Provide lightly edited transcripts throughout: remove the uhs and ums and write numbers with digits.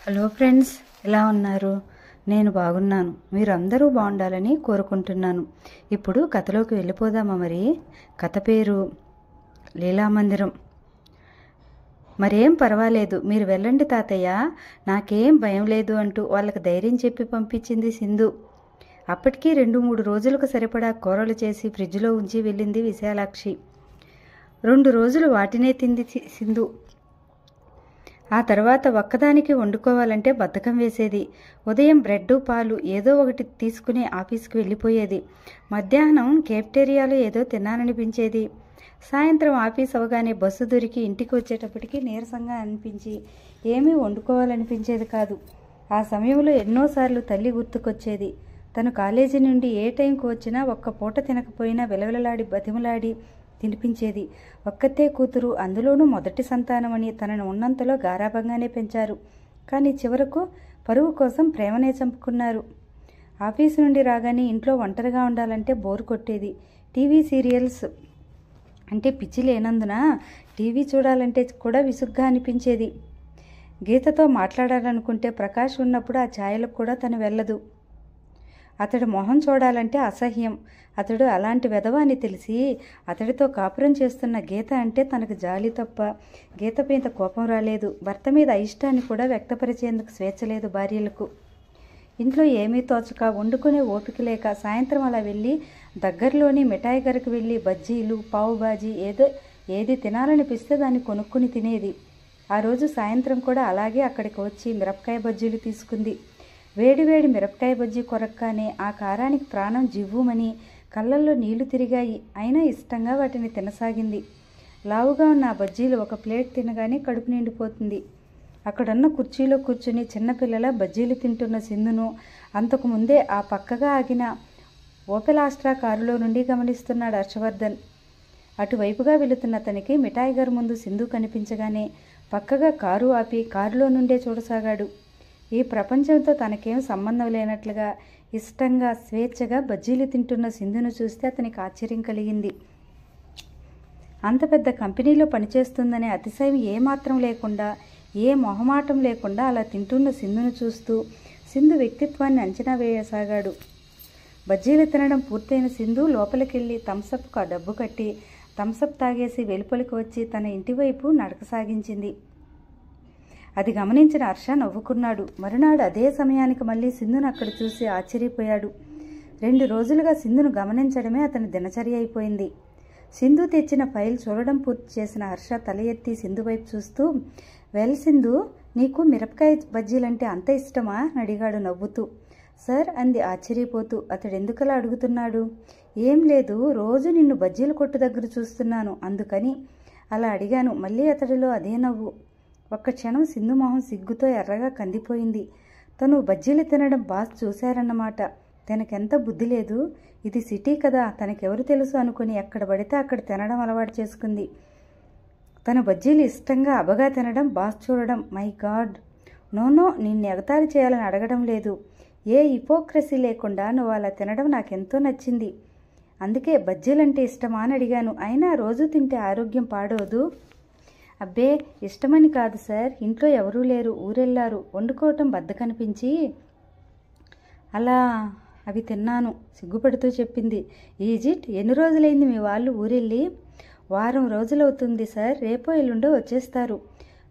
Hello friends, ఎలా ఉన్నారు? నేను బాగున్నాను. మీరందరూ బాగుండాలని కోరుకుంటున్నాను. ఇప్పుడు కథలోకి వెళ్ళిపోదామా? మరి కథ పేరు లీలామందిరం. మరేం పర్వాలేదు, మీరు వెళ్ళండి తాతయ్య, నాకేం భయం లేదు అంటూ వాళ్ళకి ధైర్యం చెప్పి పంపించింది సింధు. అప్పటికీ 2-3 రోజులకు సరిపడా కూరలు చేసి ఫ్రిడ్జ్లో ఉంచి వెళ్ళింది విశాలాక్షి. 2 రోజులు వాటినే తింది సింధు. ఆ తర్వాత ఒక్కదానికి వండుకోవాలంటే బద్ధకం వేసేది. ఉదయం బ్రెడ్, పాలు ఏదో ఒకటి తీసుకుని ఆఫీస్కి వెళ్ళిపోయేది. మధ్యాహ్నం కేఫ్టేరియాలో ఏదో తినాలనిపించేది. సాయంత్రం ఆఫీస్ అవగానే బస్సు దొరికి ఇంటికి వచ్చేటప్పటికి నీరసంగా అనిపించి ఏమీ వండుకోవాలనిపించేది కాదు. ఆ సమయంలో ఎన్నోసార్లు తల్లి గుర్తుకొచ్చేది. తను కాలేజీ నుండి ఏ టైంకి వచ్చినా ఒక్క పూట తినకపోయినా విలవిలలాడి బతిమలాడి తినిపించేది. ఒక్కతే కూతురు, అందులోనూ మొదటి సంతానమని తనను ఉన్నంతలో గారాభంగానే పెంచారు. కానీ చివరకు పరువు కోసం ప్రేమనే చంపుకున్నారు. ఆఫీసు నుండి రాగానే ఇంట్లో ఒంటరిగా ఉండాలంటే బోరు కొట్టేది. టీవీ సీరియల్స్ అంటే పిచ్చి లేనందున టీవీ చూడాలంటే కూడా విసుగ్గా అనిపించేది. గీతతో మాట్లాడాలనుకుంటే ప్రకాష్ ఉన్నప్పుడు ఆ ఛాయలకు కూడా తను వెళ్ళదు. అతడి మొహం చూడాలంటే అసహ్యం. అతడు అలాంటి వెధవ అని తెలిసి అతడితో కాపురం చేస్తున్న గీత అంటే తనకు జాలి తప్ప గీత మీద కోపం రాలేదు. భర్త మీద అయిష్టాన్ని కూడా వ్యక్తపరిచేందుకు స్వేచ్ఛ లేదు భార్యలకు. ఇంట్లో ఏమీ తోచక, వండుకునే ఓపిక లేక సాయంత్రం అలా వెళ్ళి దగ్గరలోని మిఠాయి గరకు వెళ్ళి బజ్జీలు, పావు బాజీ ఏది తినాలనిపిస్తే దాన్ని కొనుక్కుని తినేది. ఆ రోజు సాయంత్రం కూడా అలాగే అక్కడికి వచ్చి మిరపకాయ బజ్జీలు తీసుకుంది. వేడివేడి మిరపకాయ బజ్జీ కొరక్కానే ఆ కారానికి ప్రాణం జివ్వుమని కళ్ళల్లో నీళ్లు తిరిగాయి. అయినా ఇష్టంగా వాటిని తినసాగింది. లావుగా ఉన్న ఆ బజ్జీలు ఒక ప్లేట్ తినగానే కడుపు నిండిపోతుంది. అక్కడున్న కుర్చీలో కూర్చుని చిన్నపిల్లల బజ్జీలు తింటున్న సింధును అంతకుముందే ఆ పక్కగా ఆగిన ఓపెల్ ఆస్ట్రా కారులో నుండి గమనిస్తున్నాడు హర్షవర్ధన్. అటువైపుగా వెళుతున్న అతనికి మిఠాయి గారి ముందు సింధు కనిపించగానే పక్కగా కారు ఆపి కారులో నుండే చూడసాగాడు. ఈ ప్రపంచంతో తనకేం సంబంధం లేనట్లుగా ఇష్టంగా స్వేచ్ఛగా బజ్జీలు తింటున్న సింధును చూస్తే అతనికి ఆశ్చర్యం కలిగింది. అంత పెద్ద కంపెనీలో పనిచేస్తుందనే అతిశయం ఏమాత్రం లేకుండా, ఏ మొహమాటం లేకుండా అలా తింటున్న సింధును చూస్తూ సింధు వ్యక్తిత్వాన్ని అంచనా వేయసాగాడు. బజ్జీలు తినడం పూర్తయిన సింధు లోపలికెళ్ళి థమ్సప్కు డబ్బు కట్టి థమ్సప్ తాగేసి వెలుపలికి వచ్చి తన ఇంటివైపు నడక సాగించింది. అది గమనించిన హర్ష నవ్వుకున్నాడు. మరునాడు అదే సమయానికి మళ్ళీ సింధును అక్కడ చూసి ఆశ్చర్యపోయాడు. 2 రోజులుగా సింధును గమనించడమే అతని దినచర్య అయిపోయింది. సింధు తెచ్చిన ఫైల్ చూడడం పూర్తి చేసిన హర్ష తల ఎత్తి సింధు వైపు చూస్తూ, వెల్ సింధు, నీకు మిరపకాయ బజ్జీలంటే అంత ఇష్టమా అని అడిగాడు నవ్వుతూ. సార్ అంది ఆశ్చర్యపోతూ. అతడెందుకలా అడుగుతున్నాడు? ఏం లేదు, రోజు నిన్ను బజ్జీల కొట్టు దగ్గర చూస్తున్నాను, అందుకని అలా అడిగాను. మళ్ళీ అతడిలో అదే నవ్వు. ఒక్క క్షణం సింధు మొహం సిగ్గుతో ఎర్రగా కందిపోయింది. తను బజ్జీలు తినడం బాస్ చూశారన్నమాట. తనకెంత బుద్ధి లేదు. ఇది సిటీ కదా, తనకెవరు తెలుసు అనుకుని ఎక్కడ పడితే అక్కడ తినడం అలవాటు చేసుకుంది. తన బజ్జీలు ఇష్టంగా అబగా తినడం బాస్ చూడడం. My God! నో, నిన్ను ఎగతాళి చేయాలని అడగడం లేదు. ఏ హిపోక్రసీ లేకుండా నువ్వు అలా తినడం నాకెంతో నచ్చింది. అందుకే బజ్జీలంటే ఇష్టమా అని అడిగాను. అయినా రోజు తింటే ఆరోగ్యం పాడవదు. అబ్బే, ఇష్టమని కాదు సార్, ఇంట్లో ఎవరూ లేరు, ఊరెళ్ళారు, వండుకోవటం బద్ధకనిపించి అలా అవి తిన్నాను సిగ్గుపడుతూ చెప్పింది. ఈజిట్, ఎన్ని రోజులైంది మీ వాళ్ళు ఊరెళ్ళి? వారం రోజులవుతుంది సార్, రేపో ఎల్లుండో వచ్చేస్తారు.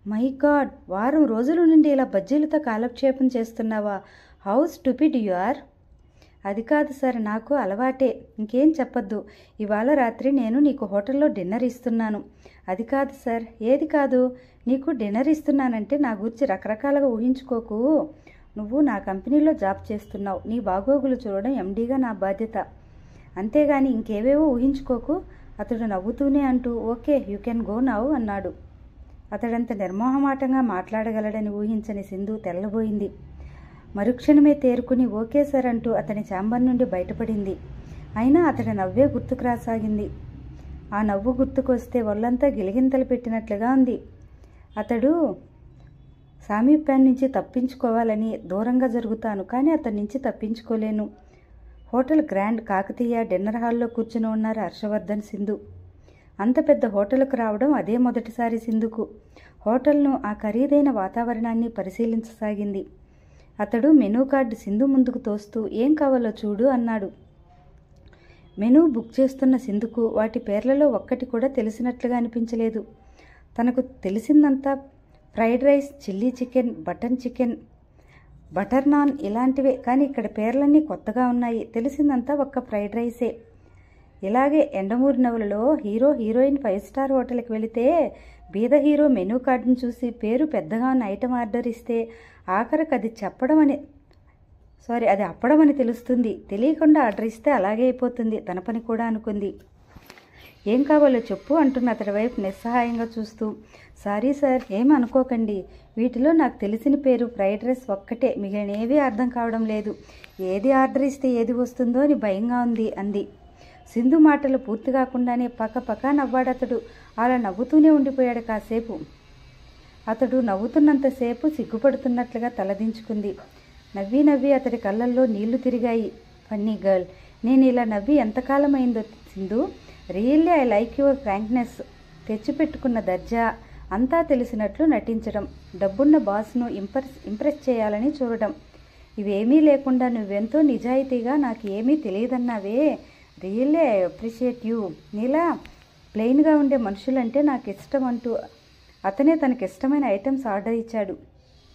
మై గాడ్, వారం రోజుల నుండి ఇలా బజ్జీలతో కాలక్షేపం చేస్తున్నావా? How stupid you are. అది కాదు సార్, నాకు అలవాటే. ఇంకేం చెప్పొద్దు. ఇవాళ రాత్రి నేను నీకు హోటల్లో డిన్నర్ ఇస్తున్నాను. అది కాదు సార్. ఏది కాదు? నీకు డిన్నర్ ఇస్తున్నానంటే నా గురించి రకరకాలుగా ఊహించుకోకు. నువ్వు నా కంపెనీలో జాబ్ చేస్తున్నావు. నీ బాగోగులు చూడడం ఎండీగా నా బాధ్యత. అంతేగాని ఇంకేవేవో ఊహించుకోకు. అతడు నవ్వుతూనే అంటూ okay, you can go now అన్నాడు. అతడంత నిర్మోహమాటంగా మాట్లాడగలడని ఊహించని సింధు తెల్లబోయింది. మరుక్షణమే తేరుకుని ఓకే సార్ అంటూ అతని ఛాంబర్ నుండి బయటపడింది. అయినా అతడి నవ్వే గుర్తుకు రాసాగింది. ఆ నవ్వు గుర్తుకొస్తే ఒళ్ళంతా గిలిగింతలు పెట్టినట్లుగా ఉంది. అతడు సామీప్యాన్ని నుంచి తప్పించుకోవాలని దూరంగా జరుగుతాను, కానీ అతని నుంచి తప్పించుకోలేను. హోటల్ గ్రాండ్ కాకతీయ డిన్నర్ హాల్లో కూర్చుని ఉన్నారు హర్షవర్ధన్, సింధు. అంత పెద్ద హోటల్కు రావడం అదే మొదటిసారి సింధుకు. హోటల్ను, ఆ ఖరీదైన వాతావరణాన్ని పరిశీలించసాగింది. అతడు మెనూ కార్డు సింధు ముందుకు తోస్తూ ఏం కావాలో చూడు అన్నాడు. మెనూ బుక్ చేస్తున్న సింధుకు వాటి పేర్లలో ఒక్కటి కూడా తెలిసినట్లుగా అనిపించలేదు. తనకు తెలిసిందంతా fried rice, chilli chicken, butter chicken, butter naan ఇలాంటివే. కానీ ఇక్కడ పేర్లన్నీ కొత్తగా ఉన్నాయి. తెలిసిందంతా ఒక్క ఫ్రైడ్ రైసే. ఇలాగే ఎండమూరి నవలలో హీరో హీరోయిన్ 5 స్టార్ హోటల్కి వెళితే బీద హీరో మెనూ కార్డును చూసి పేరు పెద్దగా ఉన్న ఐటెం ఆర్డర్ ఇస్తే ఆఖరికి అది అప్పడం అని తెలుస్తుంది. తెలియకుండా ఆర్డర్ ఇస్తే అలాగే అయిపోతుంది. తన పని కూడా అనుకుంది. ఏం కావాలో చెప్పు అంటున్న అతడి వైపు నిస్సహాయంగా చూస్తూ, సారీ సార్, ఏమి అనుకోకండి. వీటిలో నాకు తెలిసిన పేరు ఫ్రైడ్ రైస్ ఒక్కటే. మిగిలినవి అర్థం కావడం లేదు. ఏది ఆర్డర్ ఇస్తే ఏది వస్తుందో అని భయంగా ఉంది అంది. సింధు మాటలు పూర్తి కాకుండానే పక్క నవ్వాడతడు. అలా నవ్వుతూనే ఉండిపోయాడు కాసేపు. అతడు నవ్వుతున్నంతసేపు సిగ్గుపడుతున్నట్లుగా తలదించుకుంది. నవ్వి అతడి కళ్ళల్లో నీళ్లు తిరిగాయి. ఫన్నీ గర్ల్, నేను ఇలా నవ్వి ఎంతకాలమైందో Sindhu. Really I like your ఫ్రాంక్నెస్. తెచ్చిపెట్టుకున్న దర్జా, అంతా తెలిసినట్లు నటించడం, డబ్బున్న బాస్ను ఇంప్రెస్ చేయాలని చూడడం, ఇవేమీ లేకుండా నువ్వెంతో నిజాయితీగా నాకు ఏమీ తెలియదన్నావే. Really I appreciate you. నీలా ప్లెయిన్గా ఉండే మనుషులంటే నాకు ఇష్టం అంటూ అతనే తనకిష్టమైన ఐటమ్స్ ఆర్డర్ ఇచ్చాడు.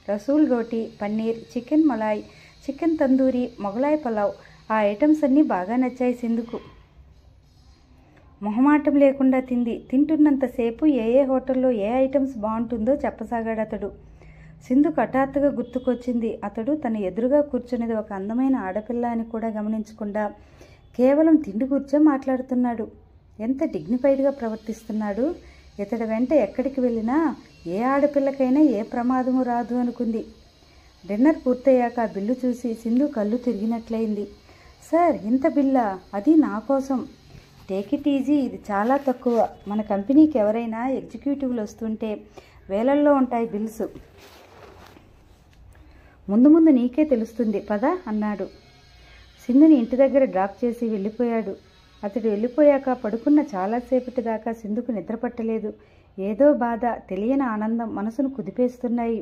రసూల్ రోటీ, పన్నీర్, చికెన్ మలాయ్, చికెన్ తందూరి, మొగలాయ్ పలావ్. ఆ ఐటమ్స్ అన్నీ బాగా నచ్చాయి సింధుకు. మొహమాటం లేకుండా తింది. తింటున్నంతసేపు ఏ హోటల్లో ఏ ఐటమ్స్ బాగుంటుందో చెప్పసాగాడు అతడు. సింధుకు హఠాత్తుగా గుర్తుకొచ్చింది. అతడు తన ఎదురుగా కూర్చునేది ఒక అందమైన ఆడపిల్ల అని కూడా గమనించకుండా కేవలం తిండి కూర్చో మాట్లాడుతున్నాడు. ఎంత డిగ్నిఫైడ్గా ప్రవర్తిస్తున్నాడు. ఇతడి వెంట ఎక్కడికి వెళ్ళినా ఏ ఆడపిల్లకైనా ఏ ప్రమాదము రాదు అనుకుంది. డిన్నర్ పూర్తయ్యాక ఆ బిల్లు చూసి సింధు కళ్ళు తిరిగినట్లయింది. సార్, ఇంత బిల్లా? అది నా కోసం. టేక్ ఇట్ ఈజీ, ఇది చాలా తక్కువ. మన కంపెనీకి ఎవరైనా ఎగ్జిక్యూటివ్లు వస్తుంటే వేలల్లో ఉంటాయి బిల్స్. ముందు నీకే తెలుస్తుంది పద అన్నాడు. సింధుని ఇంటి దగ్గర డ్రాప్ చేసి వెళ్ళిపోయాడు. అతడు వెళ్ళిపోయాక పడుకున్న చాలాసేపటి దాకా సింధుకు నిద్ర పట్టలేదు. ఏదో బాధ, తెలియని ఆనందం మనసును కుదిపేస్తున్నాయి.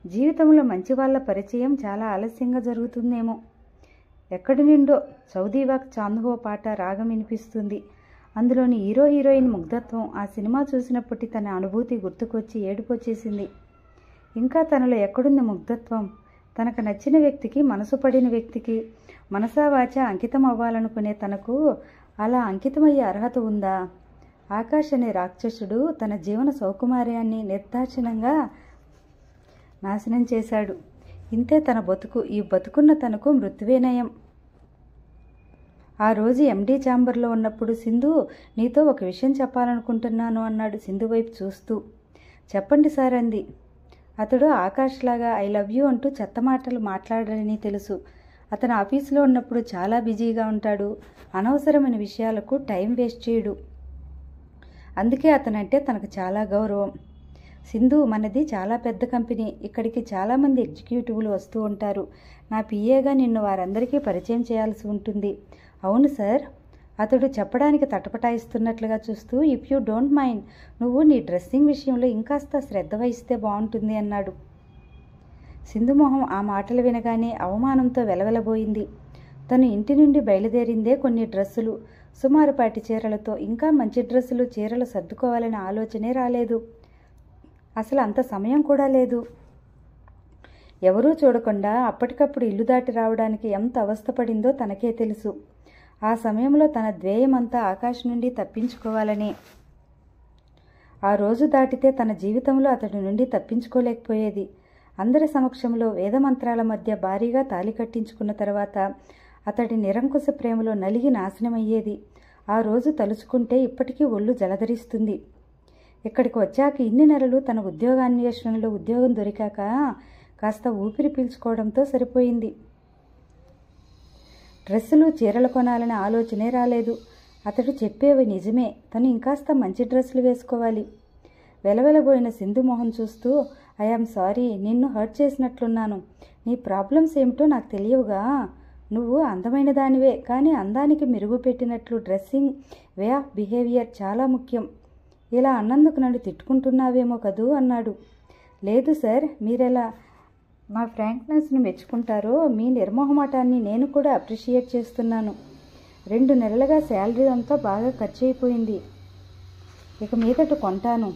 జీవితంలో మంచి వాళ్ళ పరిచయం చాలా ఆలస్యంగా జరుగుతుందేమో. ఎక్కడి నుండో సౌదీవాక్ చాంద్హో పాట రాగం వినిపిస్తుంది. అందులోని హీరో హీరోయిన్ ముగ్ధత్వం, ఆ సినిమా చూసినప్పటి తన అనుభూతి గుర్తుకొచ్చి ఏడుపొచ్చేసింది. ఇంకా తనలో ఎక్కడుంది ముగ్ధత్వం? తనకు నచ్చిన వ్యక్తికి, మనసు పడిన వ్యక్తికి మనసావాచ అంకితం అవ్వాలనుకునే తనకు అలా అంకితమయ్యే అర్హత ఉందా? ఆకాష్ అనే రాక్షసుడు తన జీవన సౌకుమార్యాన్ని నిర్దాక్షిణ్యంగా నాశనం చేశాడు. ఇంతే తన బతుకు. ఈ బతుకున్న తనకు మృత్యువేనయం. ఆ రోజు ఎండీ ఛాంబర్లో ఉన్నప్పుడు సింధు, నీతో ఒక విషయం చెప్పాలనుకుంటున్నాను అన్నాడు సింధు వైపు చూస్తూ. చెప్పండి సార్ అంది. అతడు ఆకాష్ లాగా ఐ లవ్ యూ అంటూ చెత్త మాటలు మాట్లాడాలని తెలుసు. అతను ఆఫీసులో ఉన్నప్పుడు చాలా బిజీగా ఉంటాడు. అనవసరమైన విషయాలకు టైం వేస్ట్ చేయడు. అందుకే అతనంటే తనకు చాలా గౌరవం. సింధు, మనది చాలా పెద్ద కంపెనీ. ఇక్కడికి చాలామంది ఎగ్జిక్యూటివ్లు వస్తూ ఉంటారు. నా పిఏగా నిన్ను వారందరికీ పరిచయం చేయాల్సి ఉంటుంది. అవును సార్. అతడు చెప్పడానికి తటపటాయిస్తున్నట్లుగా చూస్తూ, ఇఫ్ యూ డోంట్ మైండ్, నువ్వు నీ డ్రెస్సింగ్ విషయంలో ఇంకాస్త శ్రద్ధ వహిస్తే బాగుంటుంది అన్నాడు. సింధు మొహం ఆ మాటలు వినగానే అవమానంతో వెలవెలబోయింది. తను ఇంటి నుండి బయలుదేరిందే కొన్ని డ్రెస్సులు, సుమారుపాటి చీరలతో. ఇంకా మంచి డ్రెస్సులు, చీరలు సర్దుకోవాలనే ఆలోచనే రాలేదు. అసలు అంత సమయం కూడా లేదు. ఎవరూ చూడకుండా అప్పటికప్పుడు ఇల్లు దాటి రావడానికి ఎంత అవస్థపడిందో తనకే తెలుసు. ఆ సమయంలో తన ధ్యేయమంతా ఆకాశ్ నుండి తప్పించుకోవాలని. ఆ రోజు దాటితే తన జీవితంలో అతడి నుండి తప్పించుకోలేకపోయేది. అందరి సమక్షంలో వేదమంత్రాల మధ్య భారీగా తాళి కట్టించుకున్న తర్వాత అతడి నిరంకుశ ప్రేమలో నలిగి నాశనమయ్యేది. ఆ రోజు తలుచుకుంటే ఇప్పటికీ ఒళ్ళు జలధరిస్తుంది. ఇక్కడికి వచ్చాక ఇన్ని నెలలు తన ఉద్యోగాన్వేషణలో ఉద్యోగం దొరికాక కాస్త ఊపిరి పీల్చుకోవడంతో సరిపోయింది. డ్రెస్సులు, చీరలు కొనాలనే ఆలోచనే రాలేదు. అతడు చెప్పేవి నిజమే. తను ఇంకాస్త మంచి డ్రెస్సులు వేసుకోవాలి. వెలవెలబోయిన సింధు మొహం చూస్తూ, ఐఆమ్ సారీ, నిన్ను హర్ట్ చేసినట్లున్నాను. నీ ప్రాబ్లమ్స్ ఏమిటో నాకు తెలియవుగా. నువ్వు అందమైన దానివే, కానీ అందానికి మెరుగు పెట్టినట్లు డ్రెస్సింగ్, వే ఆఫ్ బిహేవియర్ చాలా ముఖ్యం. ఇలా అన్నందుకు నన్ను తిట్టుకుంటున్నావేమో కదూ అన్నాడు. లేదు సార్, మీరెలా మా ఫ్రాంక్నెస్ని మెచ్చుకుంటారో మీ నిర్మోహమాటాన్ని నేను కూడా అప్రిషియేట్ చేస్తున్నాను. 2 నెలలుగా శాలరీ అంతా బాగా ఖర్చు అయిపోయింది. ఇక మీదట కొంటాను.